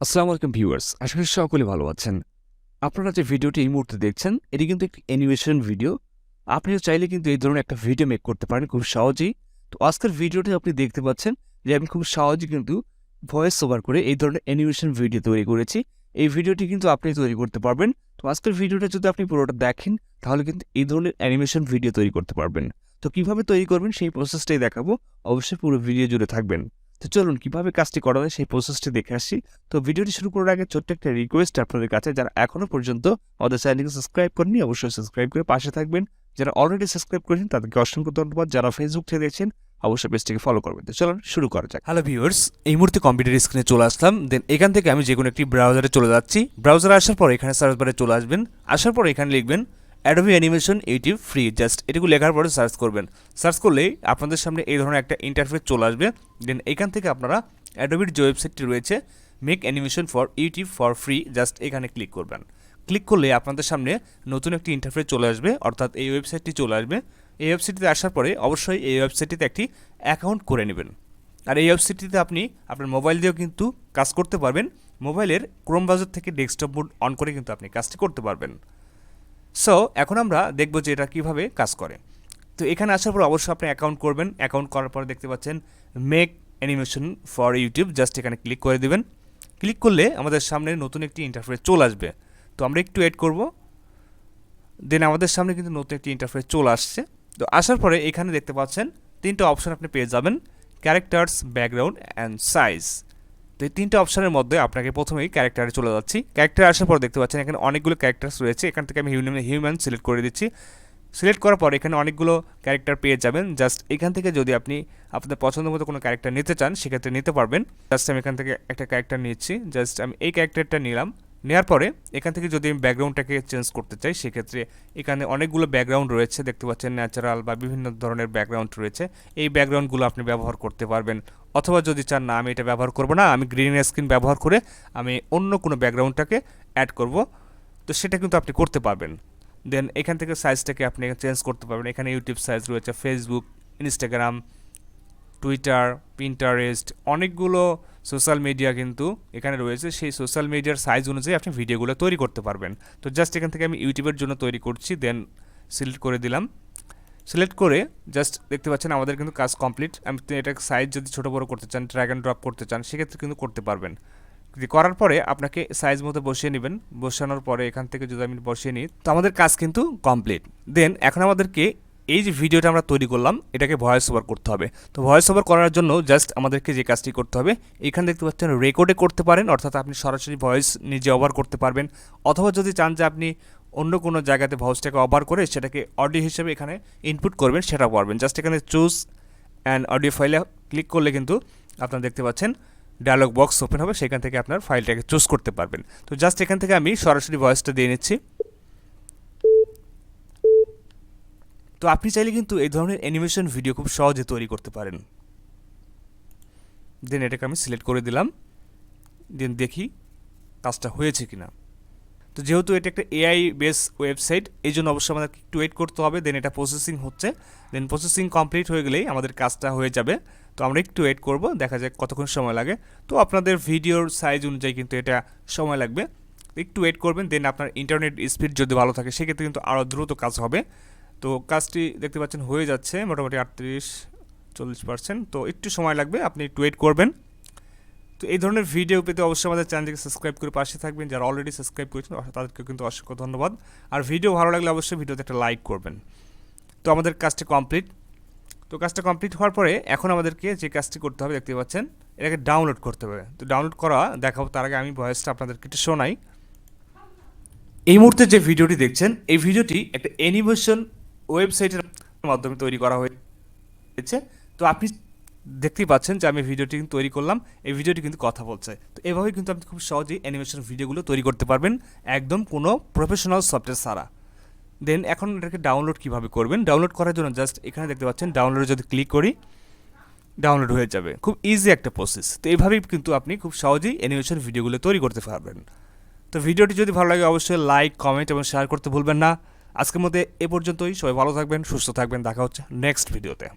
আসসালামু আলাইকুম ভিউয়ার্স, আশা করি সকলে ভালো আছেন। আপনারা যে ভিডিওটি এই মুহূর্তে দেখছেন এটি কিন্তু একটি অ্যানিমেশন ভিডিও। আপনিও চাইলে কিন্তু এই ধরনের একটা ভিডিও মেক করতে পারেন খুব সহজেই। তো আজকের ভিডিওটি আপনি দেখতে পাচ্ছেন যে আমি খুব সহজেই কিন্তু ভয়েস ওভার করে এই ধরনের অ্যানিমেশন ভিডিও তৈরি করেছি। এই ভিডিওটি কিন্তু আপনি তৈরি করতে পারবেন। তো আজকের ভিডিওটা যদি আপনি পুরোটা দেখেন তাহলে কিন্তু এই ধরনের অ্যানিমেশন ভিডিও তৈরি করতে পারবেন। তো কিভাবে তৈরি করবেন সেই প্রসেসটাই দেখাবো। অবশ্যই পুরো ভিডিও জুড়ে থাকবেন। তো চলুন কিভাবে কাজটি করা হয় সেই প্রসেসটি দেখে আসি। তো ভিডিওটি শুরু করার আগে ছোট্ট একটা রিকোয়েস্ট আপনাদের কাছে, যারা এখনো পর্যন্ত আমাদের চ্যানেলকে সাবস্ক্রাইব করেননি অবশ্যই সাবস্ক্রাইব করে পাশে থাকবেন। যারা অলরেডি সাবস্ক্রাইব করেছেন তাদেরকে অসংখ্য ধন্যবাদ। যারা ফেসবুক থেকে দেখছেন অবশ্যই পেজটিকে ফলো করবেন। তো চলুন শুরু করা যাক। হ্যালো ভিউয়ার্স, এই মুহূর্তে কম্পিউটার স্ক্রিনে চলে আসলাম। দেন এখান থেকে আমি যে কোনো একটি ব্রাউজারে চলে যাচ্ছি। ব্রাউজারে আসার পর এখানে সার্চ বারে চলে আসবেন। আসার পর এখানে লিখবেন Adobe animation YouTube free. Just এটুকু লেখার পরে সার্চ করবেন। সার্চ করলেই আপনাদের সামনে এই ধরনের একটা ইন্টারফেস চলে আসবে। দেন এখান থেকে আপনারা অ্যাডোবির যে ওয়েবসাইটটি রয়েছে make animation for YouTube for free, just এখানে ক্লিক করবেন। ক্লিক করলে আপনাদের সামনে নতুন একটি ইন্টারফেস চলে আসবে, অর্থাৎ এই ওয়েবসাইটটি চলে আসবে। এই ওয়েবসাইটটিতে আসার পরে অবশ্যই এই ওয়েবসাইটটিতে একটি অ্যাকাউন্ট করে নেবেন। আর এই ওয়েবসাইটটিতে আপনি আপনার মোবাইল দিয়েও কিন্তু কাজ করতে পারবেন। মোবাইলের ক্রোম ব্রাউজার থেকে ডেস্কটপ মোড অন করে কিন্তু আপনি কাজটি করতে পারবেন। সো এখন আমরা দেখব যে এটা কীভাবে কাজ করে। তো এখানে আসার পর অবশ্যই আপনি অ্যাকাউন্ট করবেন। অ্যাকাউন্ট করার পরে দেখতে পাচ্ছেন make animation for YouTube, just এখানে ক্লিক করে দেবেন। ক্লিক করলে আমাদের সামনে নতুন একটি ইন্টারফেস চলে আসবে। তো আমরা একটু ওয়েট করব। দেন আমাদের সামনে কিন্তু নতুন একটি ইন্টারফেস চলে আসছে। তো আসার পরে এখানে দেখতে পাচ্ছেন তিনটা অপশন আপনি পেয়ে যাবেন, ক্যারেক্টার্স, ব্যাকগ্রাউন্ড অ্যান্ড সাইজ। তো এই তিনটা অপশনের মধ্যে আপনাকে প্রথমেই ক্যারেক্টারে চলে যাচ্ছি। ক্যারেক্টারে আসার পর দেখতে পাচ্ছেন এখানে অনেকগুলো ক্যারেক্টার্স রয়েছে। এখান থেকে আমি হিউম্যান সিলেক্ট করে দিচ্ছি। সিলেক্ট করার পর এখানে অনেকগুলো ক্যারেক্টার পেয়ে যাবেন। জাস্ট এখান থেকে যদি আপনি আপনাদের পছন্দ মতো কোনো ক্যারেক্টার নিতে চান সেক্ষেত্রে নিতে পারবেন। জাস্ট আমি এখান থেকে একটা ক্যারেক্টার নিচ্ছি। জাস্ট আমি এই ক্যারেক্টারটা নিলাম। নেওয়ার পরে এখান থেকে যদি আমি ব্যাকগ্রাউন্ডটাকে চেঞ্জ করতে চাই সেক্ষেত্রে এখানে অনেকগুলো ব্যাকগ্রাউন্ড রয়েছে, দেখতে পাচ্ছেন ন্যাচারাল বা বিভিন্ন ধরনের ব্যাকগ্রাউন্ড রয়েছে। এই ব্যাকগ্রাউন্ডগুলো আপনি ব্যবহার করতে পারবেন। অথবা যদি চান না আমি এটা ব্যবহার করব না, আমি গ্রিন স্ক্রিন ব্যবহার করে আমি অন্য কোনো ব্যাকগ্রাউন্ডটাকে অ্যাড করব, তো সেটা কিন্তু আপনি করতে পারবেন। দেন এখান থেকে সাইজটাকে আপনি চেঞ্জ করতে পারবেন। এখানে ইউটিউব সাইজ রয়েছে, ফেসবুক, ইনস্টাগ্রাম, টুইটার, পিন্টারেস্ট, অনেকগুলো সোশ্যাল মিডিয়া কিন্তু এখানে রয়েছে। সেই সোশ্যাল মিডিয়ার সাইজ অনুযায়ী আপনি ভিডিওগুলো তৈরি করতে পারবেন। তো জাস্ট এখান থেকে আমি ইউটিউবের জন্য তৈরি করছি। দেন সিলেক্ট করে দিলাম। সিলেক্ট করে জাস্ট দেখতে পাচ্ছেন আমাদের কিন্তু কাজ কমপ্লিট। আমি এটা সাইজ যদি ছোটো বড়ো করতে চান, ড্র্যাগ অ্যান্ড ড্রপ করতে চান সেক্ষেত্রে কিন্তু করতে পারবেন। করার পরে আপনাকে সাইজ মতো বসিয়ে নেবেন। বসানোর পরে এখান থেকে যদি আমি বসিয়ে নিই তো আমাদের কাজ কিন্তু কমপ্লিট। দেন এখন আমাদেরকে এই যে ভিডিওটা আমরা তৈরি করলাম এটাকে ভয়েস ওভার করতে হবে। তো ভয়েস ওভার করার জন্য জাস্ট আমাদেরকে যে কাজটি করতে হবে, এখানে দেখতে পাচ্ছেন রেকর্ডে করতে পারেন, অর্থাৎ আপনি সরাসরি ভয়েস নিজে ওভার করতে পারবেন। অথবা যদি চান যে আপনি অন্য কোনো জায়গাতে ভয়েসটাকে ওভার করে সেটাকে অডিও হিসেবে এখানে ইনপুট করবেন, সেটাও পারবেন। জাস্ট এখানে চুজ অ্যান্ড অডিও ফাইলে ক্লিক করলে কিন্তু আপনারা দেখতে পাচ্ছেন ডায়লগ বক্স ওপেন হবে, সেখান থেকে আপনার ফাইলটাকে চুজ করতে পারবেন। তো জাস্ট এখান থেকে আমি সরাসরি ভয়েসটা দিয়ে নিচ্ছি। তো আপনি চাইলে কিন্তু এই ধরনের অ্যানিমেশন ভিডিও খুব সহজে তৈরি করতে পারেন। দেন এটাকে আমি সিলেক্ট করে দিলাম। দেন দেখি কাজটা হয়েছে কিনা। তো যেহেতু এটা একটা এআই বেস ওয়েবসাইট এই জন্য অবশ্যই আমাদের একটু ওয়েট করতে হবে। দেন এটা প্রসেসিং হচ্ছে। দেন প্রসেসিং কমপ্লিট হয়ে গেলেই আমাদের কাজটা হয়ে যাবে। তো আমরা একটু ওয়েট করব, দেখা যাক কতক্ষণ সময় লাগে। তো আপনাদের ভিডিওর সাইজ অনুযায়ী কিন্তু এটা সময় লাগবে, একটু ওয়েট করবেন। দেন আপনার ইন্টারনেট স্পিড যদি ভালো থাকে সেক্ষেত্রে কিন্তু আরও দ্রুত কাজ হবে। তো কাজটি দেখতে পাচ্ছেন হয়ে যাচ্ছে মোটামুটি 38-40%। তো একটু সময় লাগবে, আপনি একটু ওয়েট করবেন। তো এই ধরনের ভিডিও পেতে অবশ্যই আমাদের চ্যানেলটিকে সাবস্ক্রাইব করে পাশে থাকবেন। যারা অলরেডি সাবস্ক্রাইব করেছেন তাদেরকে কিন্তু অসংখ্য ধন্যবাদ। আর ভিডিও ভালো লাগলে অবশ্যই ভিডিওতে একটা লাইক করবেন। তো আমাদের কাজটি কমপ্লিট। তো কাজটা কমপ্লিট হওয়ার পরে এখন আমাদেরকে যে কাজটি করতে হবে দেখতে পাচ্ছেন এটাকে ডাউনলোড করতে হবে। তো ডাউনলোড করা দেখাবো, তার আগে আমি ভয়েসটা আপনাদেরকে একটু শোনাই। এই মুহূর্তে যে ভিডিওটি দেখছেন এই ভিডিওটি একটা অ্যানিমেশন ওয়েবসাইটের মাধ্যমে তৈরি করা হয়েছে। তো আপনি দেখতেই পাচ্ছেন যে আমি ভিডিওটি কিন্তু তৈরি করলাম, এই ভিডিওটি কিন্তু কথা বলছে। তো এভাবে কিন্তু আপনি খুব সহজেই অ্যানিমেশন ভিডিওগুলো তৈরি করতে পারবেন একদম কোনো প্রফেশনাল সফটওয়্যার ছাড়া। দেন এখন এটাকে ডাউনলোড কীভাবে করবেন, ডাউনলোড করার জন্য জাস্ট এখানে দেখতে পাচ্ছেন ডাউনলোডে যদি ক্লিক করি ডাউনলোড হয়ে যাবে। খুব ইজি একটা প্রসেস। তো এইভাবেই কিন্তু আপনি খুব সহজেই অ্যানিমেশন ভিডিওগুলো তৈরি করতে পারবেন। তো ভিডিওটি যদি ভালো লাগে অবশ্যই লাইক, কমেন্ট এবং শেয়ার করতে ভুলবেন না। আজকের মধ্যে এ পর্যন্তই। সবাই ভালো থাকবেন, সুস্থ থাকবেন। দেখা হচ্ছে নেক্সট ভিডিওতে।